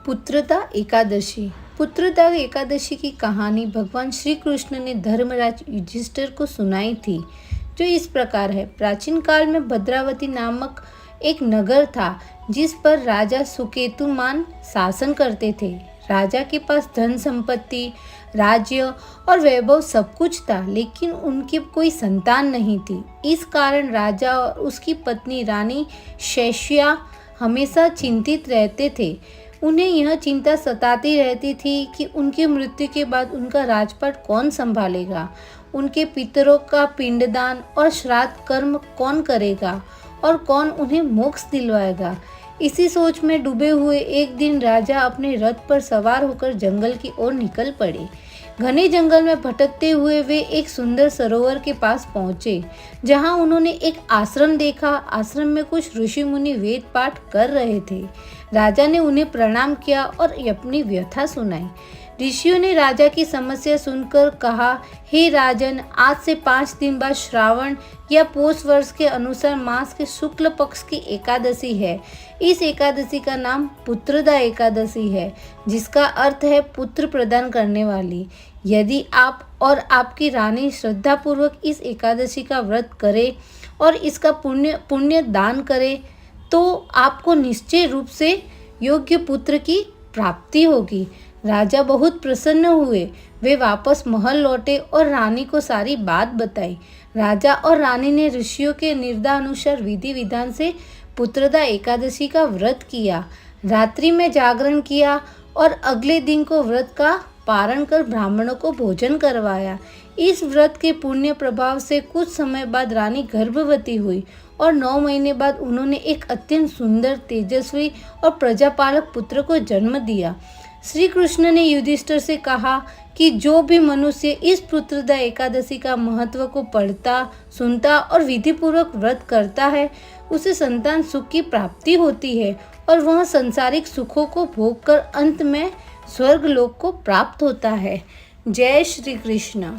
पुत्रदा एकादशी। पुत्रदा एकादशी की कहानी भगवान श्री कृष्ण ने धर्मराज युधिष्ठिर को सुनाई थी, जो इस प्रकार है। प्राचीन काल में भद्रावती नामक एक नगर था, जिस पर राजा सुकेतुमान शासन करते थे। राजा के पास धन संपत्ति, राज्य और वैभव सब कुछ था, लेकिन उनकी कोई संतान नहीं थी। इस कारण राजा और उसकी पत्नी रानी शैश्या हमेशा चिंतित रहते थे। उन्हें यह चिंता सताती रहती थी कि उनकी मृत्यु के बाद उनका राजपाट कौन संभालेगा, उनके पितरों का पिंडदान और श्राद्ध कर्म कौन करेगा और कौन उन्हें मोक्ष दिलवाएगा। इसी सोच में डूबे हुए एक दिन राजा अपने रथ पर सवार होकर जंगल की ओर निकल पड़े। घने जंगल में भटकते हुए वे एक सुंदर सरोवर के पास पहुंचे, जहां उन्होंने एक आश्रम देखा। आश्रम में कुछ ऋषि मुनि वेद पाठ कर रहे थे। राजा ने उन्हें प्रणाम किया और अपनी व्यथा सुनाई। ऋषियों ने राजा की समस्या सुनकर कहा, हे राजन, आज से 5 दिन बाद श्रावण या पौष वर्ष के अनुसार मास के शुक्ल पक्ष की एकादशी है। इस एकादशी का नाम पुत्रदा एकादशी है, जिसका अर्थ है पुत्र प्रदान करने वाली। यदि आप और आपकी रानी श्रद्धापूर्वक इस एकादशी का व्रत करें और इसका पुण्य दान करें, तो आपको निश्चय रूप से योग्य पुत्र की प्राप्ति होगी। राजा बहुत प्रसन्न हुए। वे वापस महल लौटे और रानी को सारी बात बताई। राजा और रानी ने ऋषियों के निर्देशानुसार विधि विधान से पुत्रदा एकादशी का व्रत किया। रात्रि में जागरण किया और अगले दिन को व्रत का पारण कर ब्राह्मणों को भोजन करवाया। इस व्रत के पुण्य प्रभाव से कुछ समय बाद रानी गर्भवती हुई और 9 महीने बाद उन्होंने एक अत्यंत सुंदर, तेजस्वी और प्रजापालक पुत्र को जन्म दिया। श्री कृष्ण ने युधिष्ठिर से कहा कि जो भी मनुष्य इस पुत्रदा एकादशी का महत्व को पढ़ता, सुनता और विधिपूर्वक व्रत करता है, उसे संतान सुख की प्राप्ति होती है और वह संसारिक सुखों को भोगकर अंत में स्वर्ग लोक को प्राप्त होता है। जय श्री कृष्ण।